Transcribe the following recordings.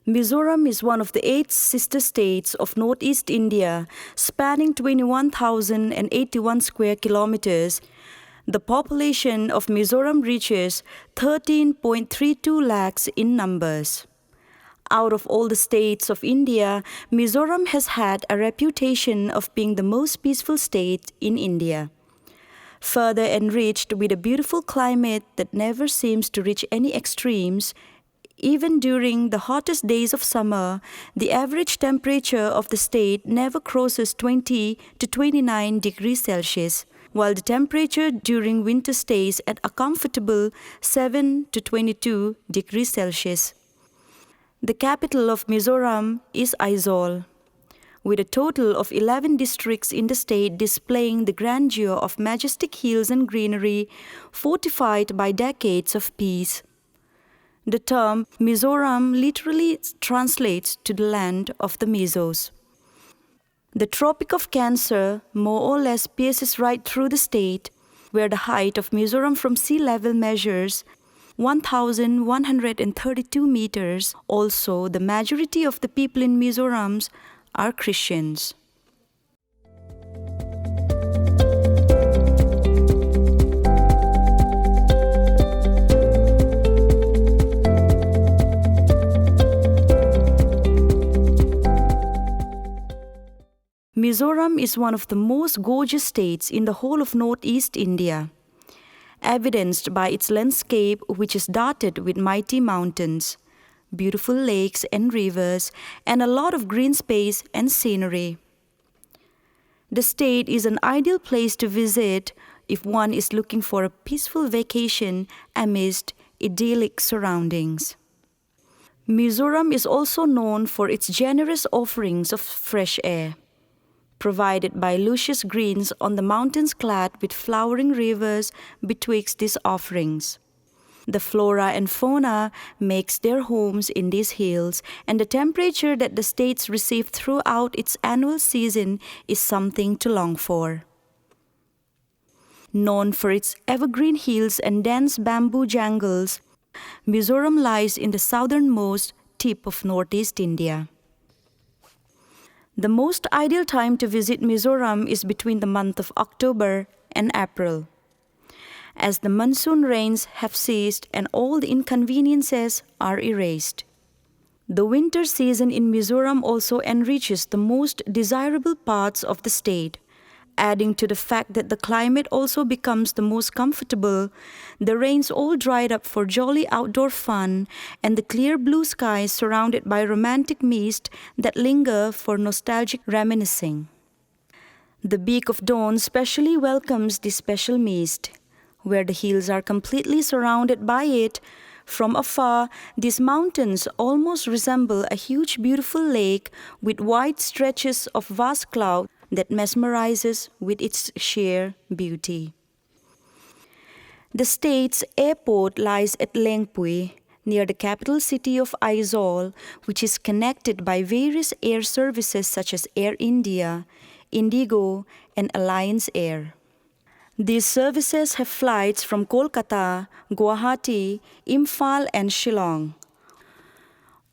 Mizoram is one of the 8 sister states of northeast India, spanning 21,081 square kilometers. The population of Mizoram reaches 13.32 lakhs in numbers. Out of all the states of India, Mizoram has had a reputation of being the most peaceful state in India. Further enriched with a beautiful climate that never seems to reach any extremes, even during the hottest days of summer, the average temperature of the state never crosses 20 to 29 degrees Celsius, while the temperature during winter stays at a comfortable 7 to 22 degrees Celsius. The capital of Mizoram is Aizawl, with a total of 11 districts in the state displaying the grandeur of majestic hills and greenery fortified by decades of peace. The term Mizoram literally translates to the land of the Mizos. The Tropic of Cancer more or less pierces right through the state, where the height of Mizoram from sea level measures 1,132 meters. Also, the majority of the people in Mizoram are Christians. Mizoram is one of the most gorgeous states in the whole of northeast India, evidenced by its landscape which is dotted with mighty mountains, beautiful lakes and rivers, and a lot of green space and scenery. The state is an ideal place to visit if one is looking for a peaceful vacation amidst idyllic surroundings. Mizoram is also known for its generous offerings of fresh air, provided by luscious greens on the mountains clad with flowering rivers betwixt these offerings. The flora and fauna makes their homes in these hills, and the temperature that the states receive throughout its annual season is something to long for. Known for its evergreen hills and dense bamboo jungles, Mizoram lies in the southernmost tip of northeast India. The most ideal time to visit Mizoram is between the month of October and April, as the monsoon rains have ceased and all the inconveniences are erased. The winter season in Mizoram also enriches the most desirable parts of the state, adding to the fact that the climate also becomes the most comfortable. The rains all dried up for jolly outdoor fun, and the clear blue skies surrounded by romantic mist that linger for nostalgic reminiscing. The beak of dawn specially welcomes this special mist, where the hills are completely surrounded by it. From afar, these mountains almost resemble a huge beautiful lake with wide stretches of vast cloud that mesmerizes with its sheer beauty. The state's airport lies at Lengpui, near the capital city of Aizawl, which is connected by various air services such as Air India, Indigo, and Alliance Air. These services have flights from Kolkata, Guwahati, Imphal, and Shillong.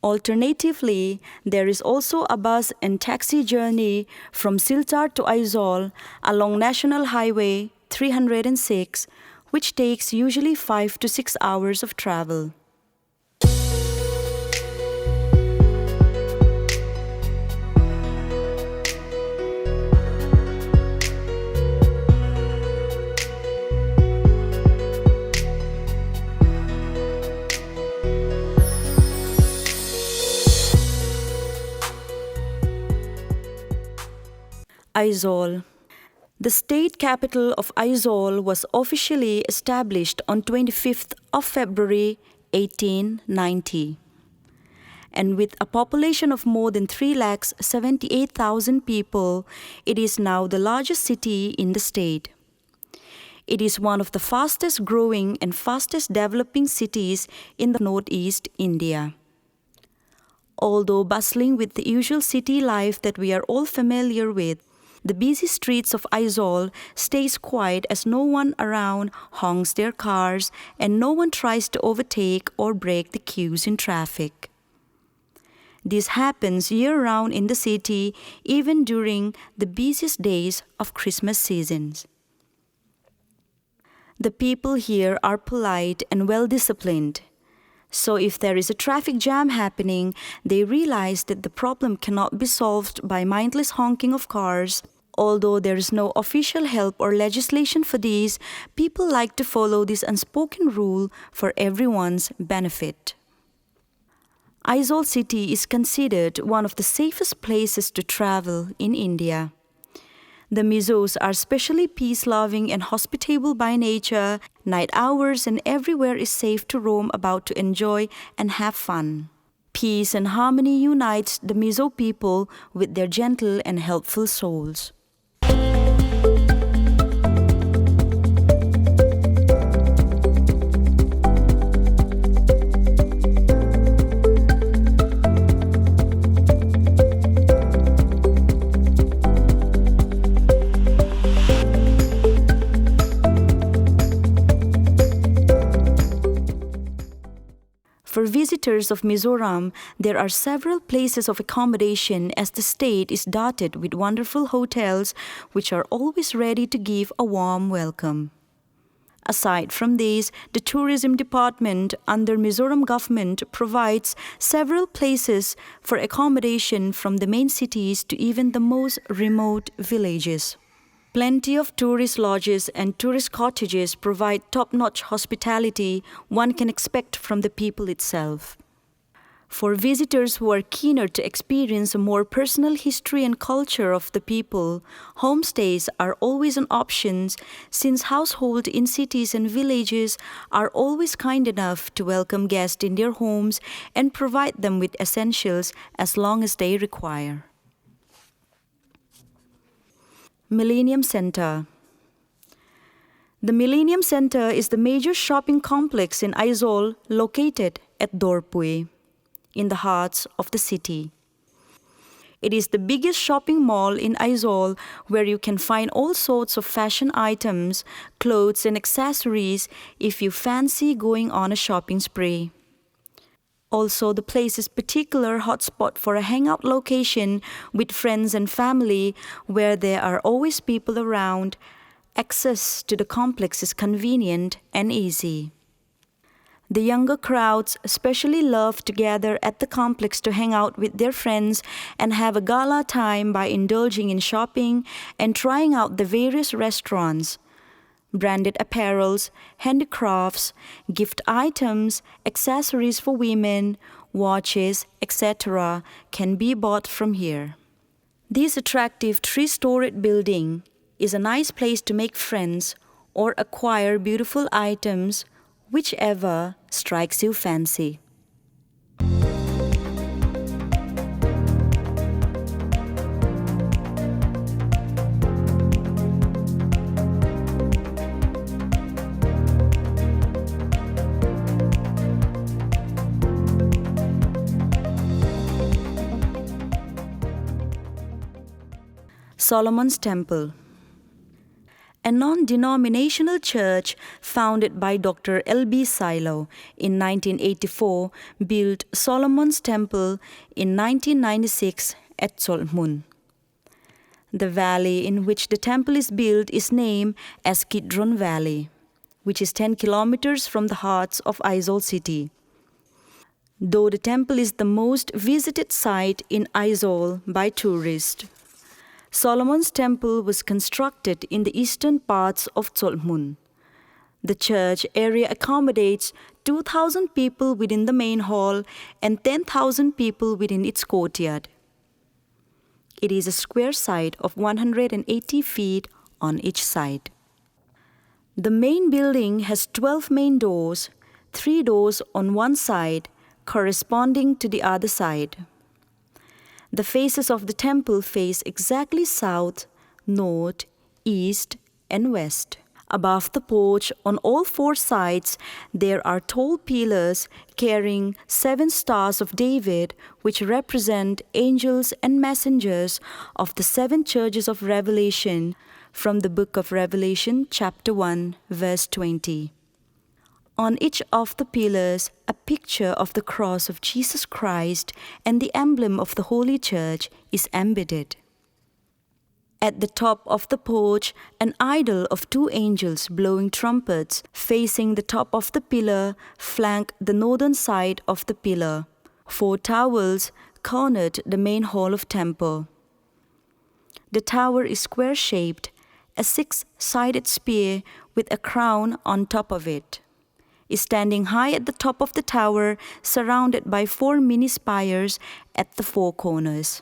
Alternatively, there is also a bus and taxi journey from Silchar to Aizawl along National Highway 306, which takes usually 5 to 6 hours of travel. Aizawl. The state capital of Aizawl was officially established on 25th of February 1890. And with a population of more than 3,78,000 people, it is now the largest city in the state. It is one of the fastest growing and fastest developing cities in the northeast India. Although bustling with the usual city life that we are all familiar with, the busy streets of Aizawl stays quiet as no one around honks their cars and no one tries to overtake or break the queues in traffic. This happens year-round in the city, even during the busiest days of Christmas seasons. The people here are polite and well-disciplined. So if there is a traffic jam happening, they realize that the problem cannot be solved by mindless honking of cars. Although there is no official help or legislation for these, people like to follow this unspoken rule for everyone's benefit. Aizawl city is considered one of the safest places to travel in India. The Mizos are especially peace-loving and hospitable by nature. Night hours and everywhere is safe to roam about to enjoy and have fun. Peace and harmony unites the Mizo people with their gentle and helpful souls. For visitors of Mizoram, there are several places of accommodation as the state is dotted with wonderful hotels which are always ready to give a warm welcome. Aside from these, the tourism department under Mizoram government provides several places for accommodation from the main cities to even the most remote villages. Plenty of tourist lodges and tourist cottages provide top-notch hospitality one can expect from the people itself. For visitors who are keener to experience a more personal history and culture of the people, homestays are always an option since households in cities and villages are always kind enough to welcome guests in their homes and provide them with essentials as long as they require. Millennium Center. The Millennium Center is the major shopping complex in Aizawl located at Dorpui, in the heart of the city. It is the biggest shopping mall in Aizawl where you can find all sorts of fashion items, clothes and accessories if you fancy going on a shopping spree. Also, the place is a particular hotspot for a hangout location with friends and family where there are always people around. Access to the complex is convenient and easy. The younger crowds especially love to gather at the complex to hang out with their friends and have a gala time by indulging in shopping and trying out the various restaurants. Branded apparels, handicrafts, gift items, accessories for women, watches, etc. can be bought from here. This attractive three-storied building is a nice place to make friends or acquire beautiful items, whichever strikes your fancy. Solomon's Temple. A non-denominational church founded by Dr. L.B. Silo in 1984 built Solomon's Temple in 1996 at Tsolmun. The valley in which the temple is built is named as Kidron Valley, which is 10 kilometers from the heart of Aizawl city. Though the temple is the most visited site in Aizawl by tourists, Solomon's Temple was constructed in the eastern parts of Tsolmun. The church area accommodates 2,000 people within the main hall and 10,000 people within its courtyard. It is a square site of 180 feet on each side. The main building has 12 main doors, 3 doors on one side corresponding to the other side. The faces of the temple face exactly south, north, east, and west. Above the porch, on all 4 sides, there are tall pillars carrying 7 stars of David, which represent angels and messengers of the 7 churches of Revelation from the book of Revelation, chapter 1, verse 20. On each of the pillars, a picture of the cross of Jesus Christ and the emblem of the Holy Church is embedded. At the top of the porch, an idol of two angels blowing trumpets facing the top of the pillar flank the northern side of the pillar. 4 towers cornered the main hall of temple. The tower is square-shaped, a 6-sided spear with a crown on top of it is standing high at the top of the tower, surrounded by 4 mini spires at the 4 corners.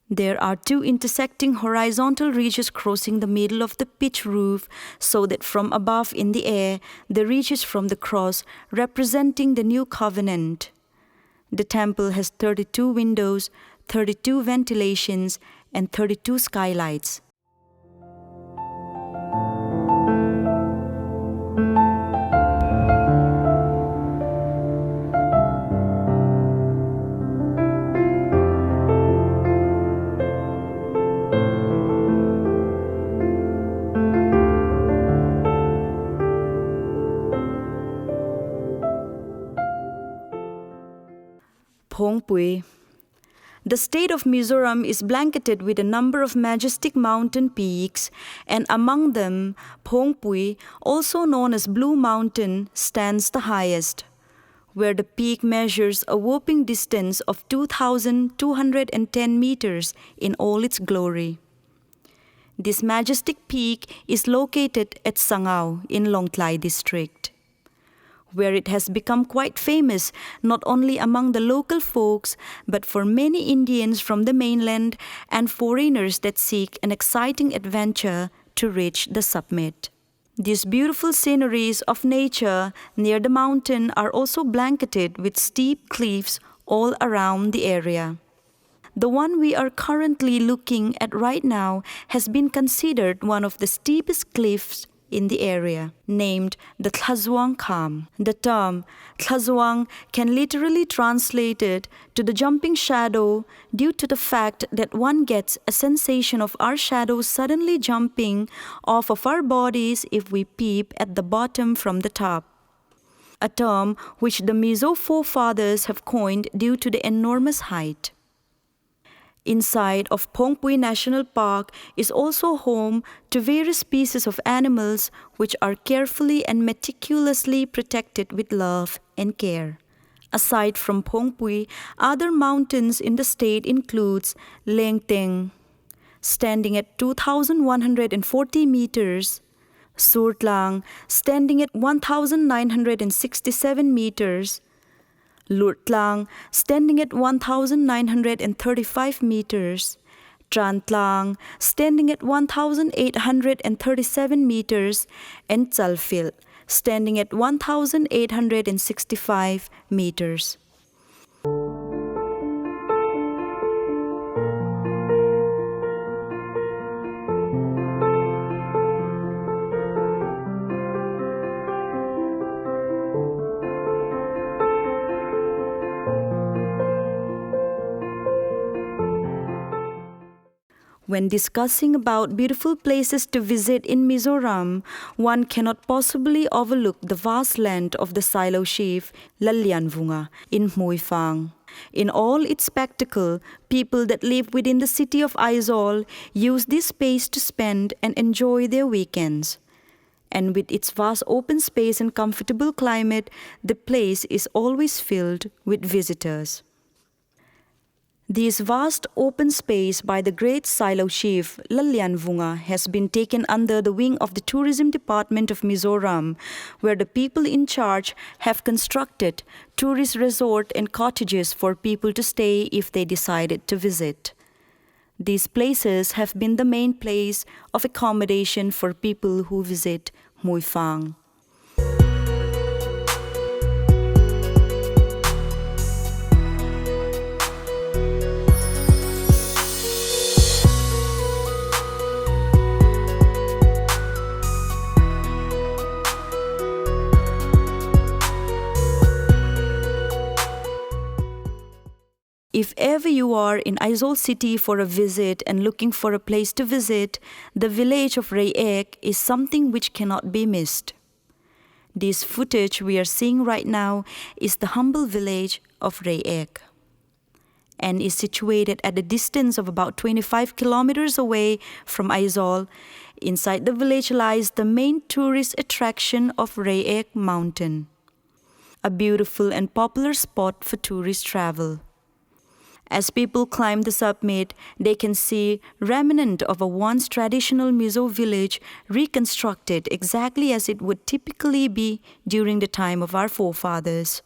There are 2 intersecting horizontal ridges crossing the middle of the pitch roof, so that from above in the air, the ridges from the cross representing the new covenant. The temple has 32 windows, 32 ventilations, and 32 skylights. Phongpui. The state of Mizoram is blanketed with a number of majestic mountain peaks, and among them, Phongpui, also known as Blue Mountain, stands the highest, where the peak measures a whopping distance of 2,210 meters in all its glory. This majestic peak is located at Sangao in Longtlai district, where it has become quite famous not only among the local folks, but for many Indians from the mainland and foreigners that seek an exciting adventure to reach the summit. These beautiful sceneries of nature near the mountain are also blanketed with steep cliffs all around the area. The one we are currently looking at right now has been considered one of the steepest cliffs in the area, named the Thenzawl Kham. The term Thenzawl can literally translate it to the jumping shadow due to the fact that one gets a sensation of our shadows suddenly jumping off of our bodies if we peep at the bottom from the top. A term which the Mizo forefathers have coined due to the enormous height. Inside of Phongpui National Park is also home to various species of animals which are carefully and meticulously protected with love and care. Aside from Phongpui, other mountains in the state includes Lengteng, standing at 2,140 meters, Surtlang, standing at 1,967 meters, Lurtlang, standing at 1,935 meters, Trantlang, standing at 1,837 meters, and Tsalfil, standing at 1,865 meters. When discussing about beautiful places to visit in Mizoram, one cannot possibly overlook the vast land of the silo chief Lalsavunga in Muifang. In all its spectacle, people that live within the city of Aizawl use this space to spend and enjoy their weekends. And with its vast open space and comfortable climate, the place is always filled with visitors. This vast open space by the great silo chief Lalsavunga has been taken under the wing of the Tourism Department of Mizoram, where the people in charge have constructed tourist resort and cottages for people to stay if they decided to visit. These places have been the main place of accommodation for people who visit Muifang. If ever you are in Aizawl city for a visit and looking for a place to visit, the village of Reiek is something which cannot be missed. This footage we are seeing right now is the humble village of Reiek and is situated at a distance of about 25 kilometers away from Aizawl. Inside the village lies the main tourist attraction of Reiek Mountain, a beautiful and popular spot for tourist travel. As people climb the summit, they can see remnant of a once traditional Mizo village reconstructed exactly as it would typically be during the time of our forefathers.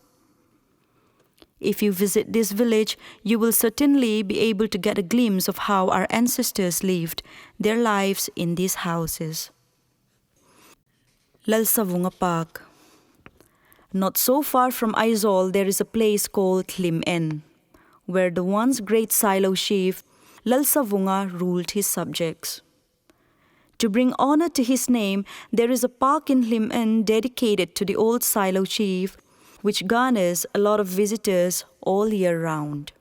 If you visit this village, you will certainly be able to get a glimpse of how our ancestors lived their lives in these houses. Lalsavunga Park. Not so far from Aizawl, there is a place called Millennium, where the once great Silo chief Lalsavunga ruled his subjects. To bring honor to his name, there is a park in Millennium dedicated to the old Silo chief, which garners a lot of visitors all year round.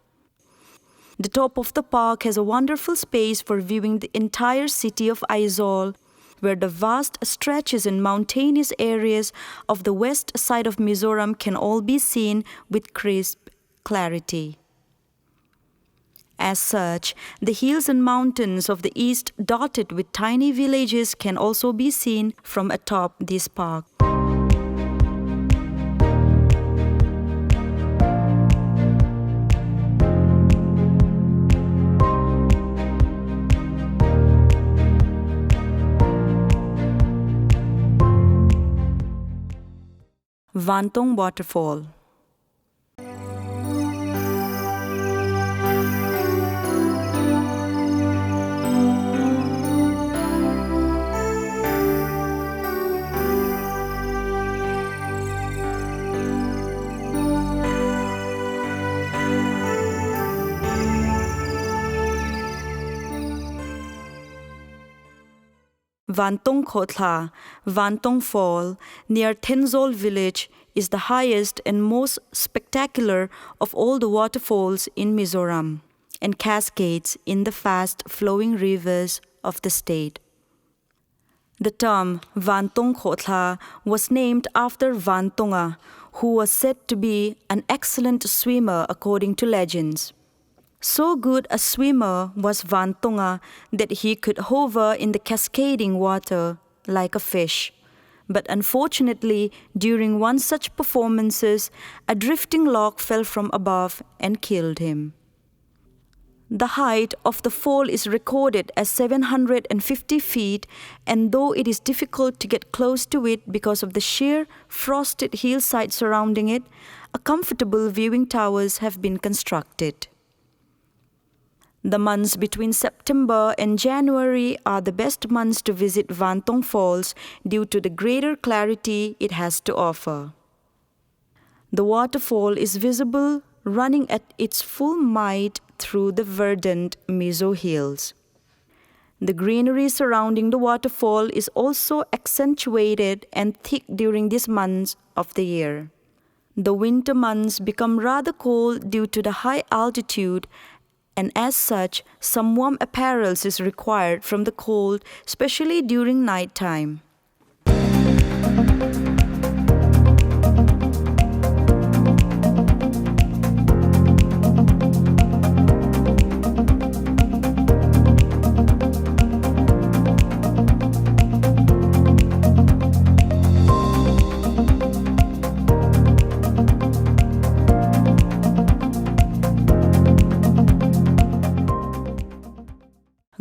The top of the park has a wonderful space for viewing the entire city of Aizawl, where the vast stretches and mountainous areas of the west side of Mizoram can all be seen with crisp clarity. As such, the hills and mountains of the east dotted with tiny villages can also be seen from atop this park. Vantawng Waterfall. Vantawng Vantawng Fall, near Thenzawl village, is the highest and most spectacular of all the waterfalls in Mizoram and cascades in the fast-flowing rivers of the state. The term Vantawng was named after Vantawnga, who was said to be an excellent swimmer according to legends. So good a swimmer was Vantawnga that he could hover in the cascading water like a fish. But unfortunately, during one such performances, a drifting log fell from above and killed him. The height of the fall is recorded as 750 feet, and though it is difficult to get close to it because of the sheer frosted hillside surrounding it, a comfortable viewing towers have been constructed. The months between September and January are the best months to visit Vantawng Falls due to the greater clarity it has to offer. The waterfall is visible running at its full might through the verdant Mizo hills. The greenery surrounding the waterfall is also accentuated and thick during these months of the year. The winter months become rather cold due to the high altitude, and as such, some warm apparel is required from the cold, especially during night time.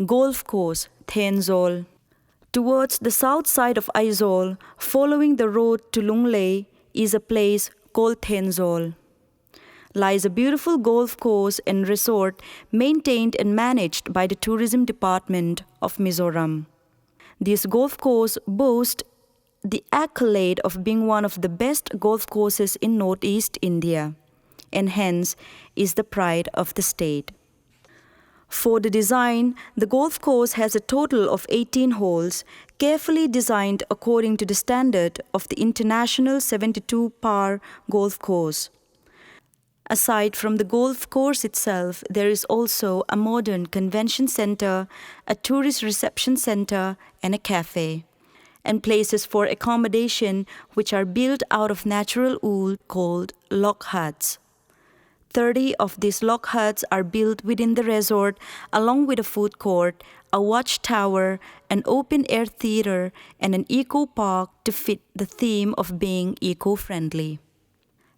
Golf course, Thenzawl. Towards the south side of Aizawl, following the road to Longai, is a place called Thenzawl. Lies a beautiful golf course and resort maintained and managed by the tourism department of Mizoram. This golf course boasts the accolade of being one of the best golf courses in northeast India, and hence is the pride of the state. For the design, the golf course has a total of 18 holes, carefully designed according to the standard of the International 72 par golf course. Aside from the golf course itself, there is also a modern convention center, a tourist reception center, and a cafe. and places for accommodation which are built out of natural wool called log huts. 30 of these log huts are built within the resort along with a food court, a watchtower, an open-air theater, and an eco-park to fit the theme of being eco-friendly.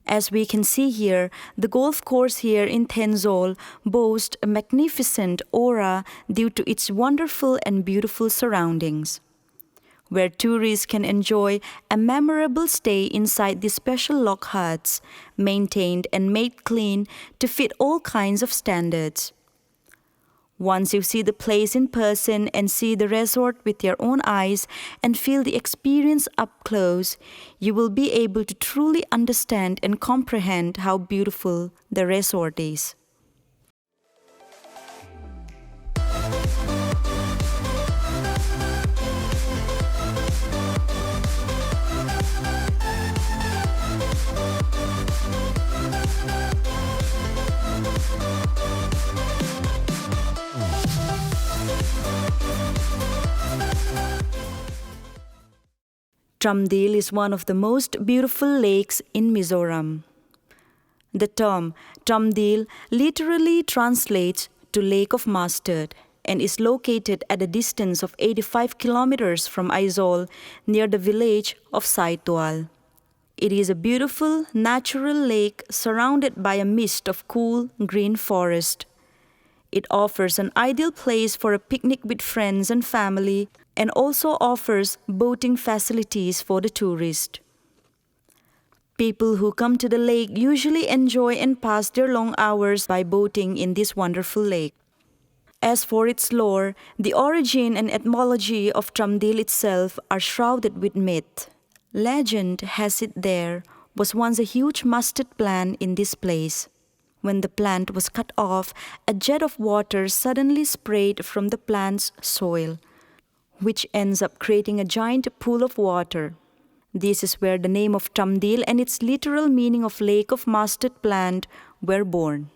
As we can see here, the golf course here in Thenzawl boasts a magnificent aura due to its wonderful and beautiful surroundings, where tourists can enjoy a memorable stay inside these special log huts, maintained and made clean to fit all kinds of standards. Once you see the place in person and see the resort with your own eyes and feel the experience up close, you will be able to truly understand and comprehend how beautiful the resort is. Tam Dil is one of the most beautiful lakes in Mizoram. The term Tam Dil literally translates to Lake of Mustard and is located at a distance of 85 kilometers from Aizawl near the village of Aizawl. It is a beautiful natural lake surrounded by a mist of cool green forest. It offers an ideal place for a picnic with friends and family, and also offers boating facilities for the tourist. People who come to the lake usually enjoy and pass their long hours by boating in this wonderful lake. As for its lore, the origin and etymology of Tam Dil itself are shrouded with myth. Legend has it there was once a huge mustard plant in this place. When the plant was cut off, a jet of water suddenly sprayed from the plant's soil, which ends up creating a giant pool of water. This is where the name of Tam Dil and its literal meaning of Lake of Mustard Plant were born.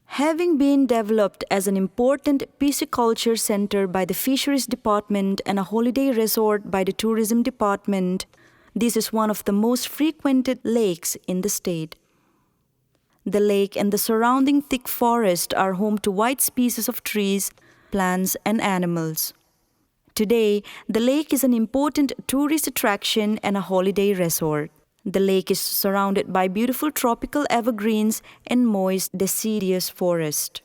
Having been developed as an important pisciculture center by the Fisheries Department and a holiday resort by the Tourism Department, this is one of the most frequented lakes in the state. The lake and the surrounding thick forest are home to wide species of trees, plants, and animals. Today, the lake is an important tourist attraction and a holiday resort. The lake is surrounded by beautiful tropical evergreens and moist deciduous forest.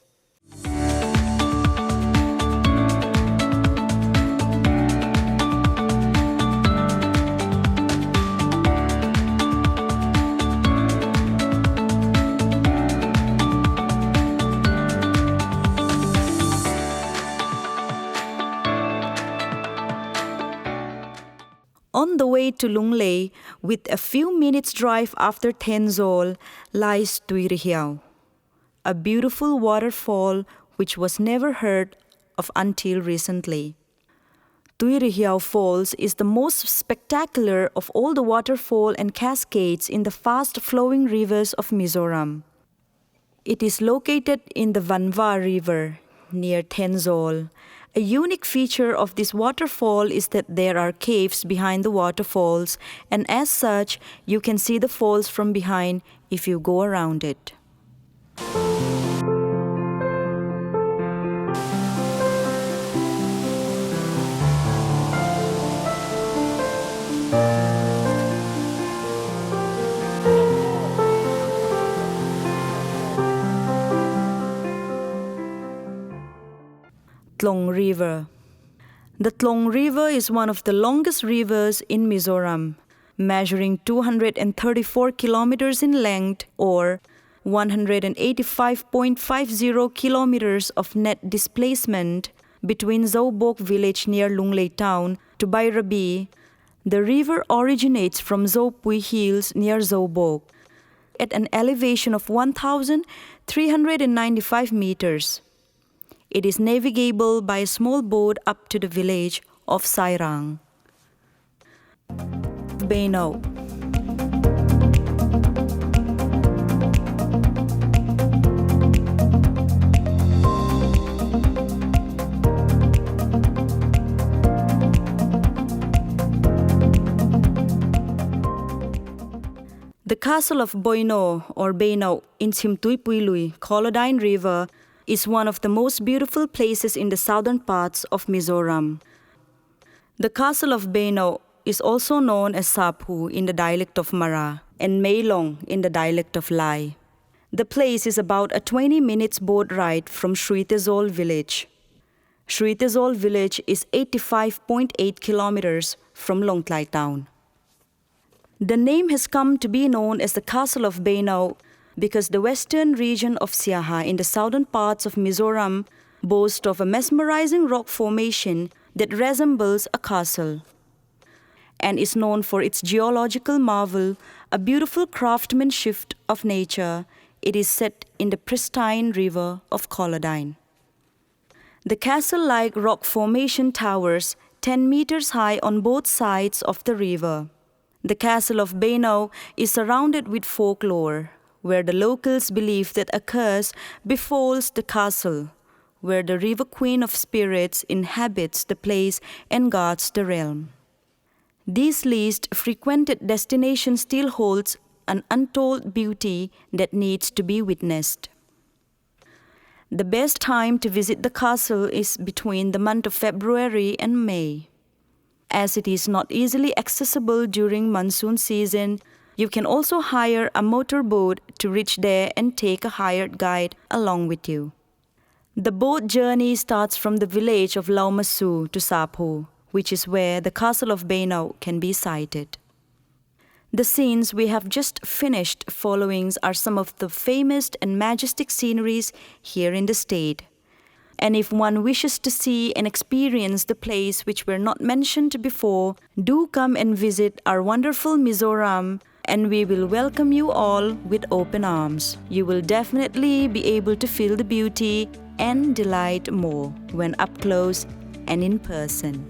On the way to Longai, with a few minutes' drive after Thenzawl, lies Tuirihiau, a beautiful waterfall which was never heard of until recently. Tuirihiau Falls is the most spectacular of all the waterfall and cascades in the fast-flowing rivers of Mizoram. It is located in the Longai River, near Thenzawl. A unique feature of this waterfall is that there are caves behind the waterfalls, and as such, you can see the falls from behind if you go around it. Vantawng River. The Vantawng River is one of the longest rivers in Mizoram, measuring 234 kilometers in length or 185.50 kilometers of net displacement between Zawbok village near Longai town to Bairabi. The river originates from Zawpui Hills near Zawbok at an elevation of 1,395 meters. It is navigable by a small boat up to the village of Sairang. Beino. castle of Beino or Beino in Chimtuipuilui, Collodine River, is one of the most beautiful places in the southern parts of Mizoram. The castle of Beino is also known as Sapu in the dialect of Mara and Meilong in the dialect of Lai. The place is about a 20 minutes boat ride from Thenzawl village. Thenzawl village is 85.8 kilometers from Longtlai town. The name has come to be known as the Castle of Beino because the western region of Siaha in the southern parts of Mizoram boasts of a mesmerizing rock formation that resembles a castle and is known for its geological marvel, a beautiful craftsmanship of nature. It is set in the pristine river of Collodine. The castle-like rock formation towers 10 meters high on both sides of the river. The castle of Beino is surrounded with folklore, where the locals believe that a curse befalls the castle, where the river queen of spirits inhabits the place and guards the realm. This least frequented destination still holds an untold beauty that needs to be witnessed. The best time to visit the castle is between the month of February and May. As it is not easily accessible during monsoon season, you can also hire a motorboat to reach there and take a hired guide along with you. The boat journey starts from the village of Laumasu to Sapu, which is where the castle of Beino can be sighted. The scenes we have just finished following are some of the famous and majestic sceneries here in the state. And if one wishes to see and experience the place which were not mentioned before, do come and visit our wonderful Mizoram, and we will welcome you all with open arms. You will definitely be able to feel the beauty and delight more when up close and in person.